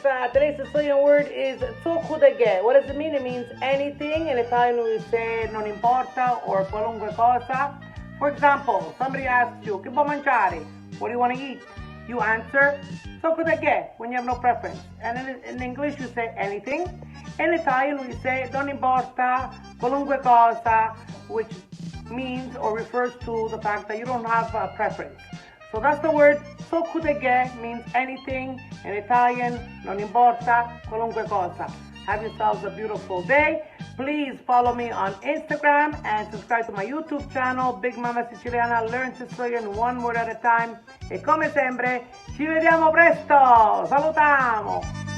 Today's Sicilian word is tzoccu. What does it mean? It means anything. In Italian, we say non importa or qualunque cosa. For example, somebody asks you, che vuoi mangiare? What do you want to eat? You answer, tzoccu when you have no preference. And in English, you say anything. In Italian, we say non importa qualunque cosa, which means or refers to the fact that you don't have a preference. So that's the word tzoccu, means anything. In Italian, non importa qualunque cosa. Have yourselves a beautiful day. Please follow me on Instagram and subscribe to my YouTube channel, Big Mama Siciliana. Learn Sicilian one word at a time. E come sempre, ci vediamo presto! Salutamu!